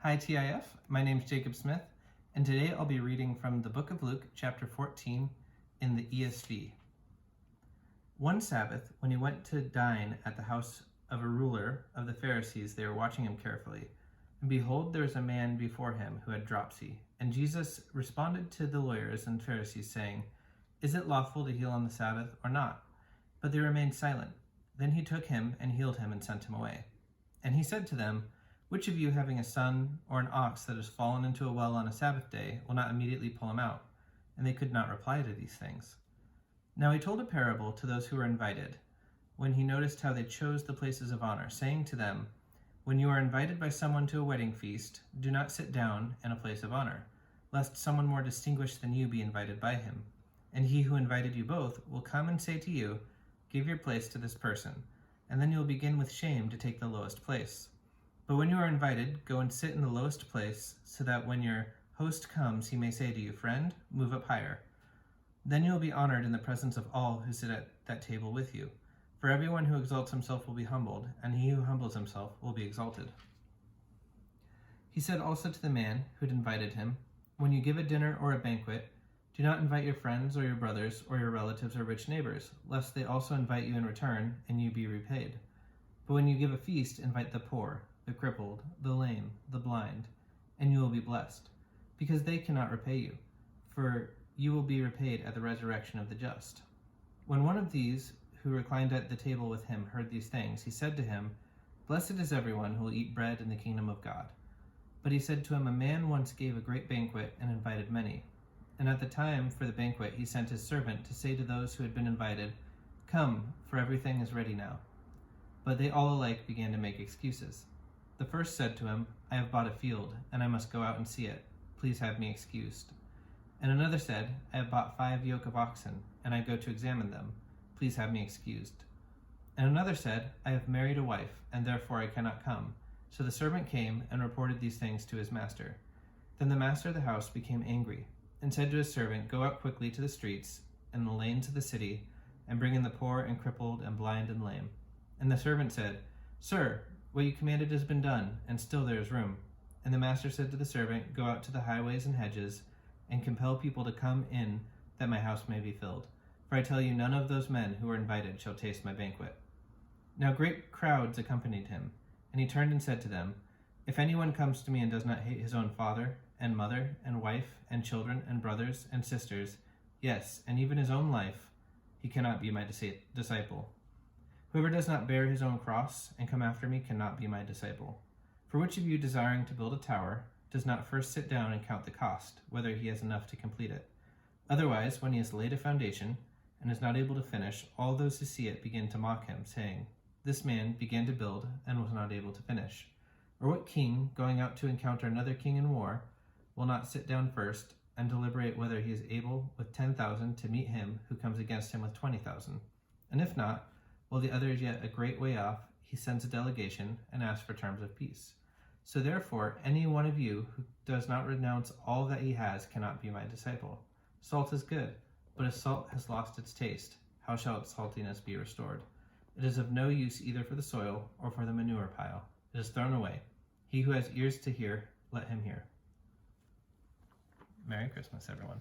Hi TIF, my name is Jacob Smith, and today I'll be reading from the book of Luke, chapter 14, in the ESV. One Sabbath, when he went to dine at the house of a ruler of the Pharisees, they were watching him carefully. And behold, there was a man before him who had dropsy. And Jesus responded to the lawyers and Pharisees, saying, "Is it lawful to heal on the Sabbath or not?" But they remained silent. Then he took him and healed him and sent him away. And he said to them, "Which of you, having a son or an ox that has fallen into a well on a Sabbath day, will not immediately pull him out?" And they could not reply to these things. Now he told a parable to those who were invited, when he noticed how they chose the places of honor, saying to them, "When you are invited by someone to a wedding feast, do not sit down in a place of honor, lest someone more distinguished than you be invited by him. And he who invited you both will come and say to you, 'Give your place to this person,' and then you will begin with shame to take the lowest place. But when you are invited, go and sit in the lowest place, so that when your host comes, he may say to you, 'Friend, move up higher.' Then you will be honored in the presence of all who sit at that table with you. For everyone who exalts himself will be humbled, and he who humbles himself will be exalted." He said also to the man who had invited him, "When you give a dinner or a banquet, do not invite your friends or your brothers or your relatives or rich neighbors, lest they also invite you in return and you be repaid. But when you give a feast, invite the poor, the crippled, the lame, the blind, and you will be blessed, because they cannot repay you, for you will be repaid at the resurrection of the just." When one of these who reclined at the table with him heard these things, he said to him, "Blessed is everyone who will eat bread in the kingdom of God." But he said to him, "A man once gave a great banquet and invited many. And at the time for the banquet he sent his servant to say to those who had been invited, 'Come, for everything is ready now.' But they all alike began to make excuses. The first said to him, 'I have bought a field, and I must go out and see it. Please have me excused.' And another said, 'I have bought 5 yoke of oxen, and I go to examine them. Please have me excused.' And another said, 'I have married a wife, and therefore I cannot come.' So the servant came and reported these things to his master. Then the master of the house became angry, and said to his servant, 'Go out quickly to the streets and the lanes of the city, and bring in the poor and crippled and blind and lame.' And the servant said, 'Sir, what you commanded has been done, and still there is room.' And the master said to the servant, 'Go out to the highways and hedges, and compel people to come in, that my house may be filled. For I tell you, none of those men who were invited shall taste my banquet.' Now great crowds accompanied him, and he turned and said to them, 'If anyone comes to me and does not hate his own father and mother and wife and children and brothers and sisters, yes, and even his own life, he cannot be my disciple. Whoever does not bear his own cross and come after me cannot be my disciple. For which of you, desiring to build a tower, does not first sit down and count the cost, whether he has enough to complete it? Otherwise, when he has laid a foundation and is not able to finish, all those who see it begin to mock him, saying, 'This man began to build and was not able to finish.' Or what king, going out to encounter another king in war, will not sit down first and deliberate whether he is able with 10,000 to meet him who comes against him with 20,000? And if not, while the other is yet a great way off, he sends a delegation and asks for terms of peace. So therefore, any one of you who does not renounce all that he has cannot be my disciple. Salt is good, but if salt has lost its taste, how shall its saltiness be restored? It is of no use either for the soil or for the manure pile. It is thrown away. He who has ears to hear, let him hear." Merry Christmas, everyone.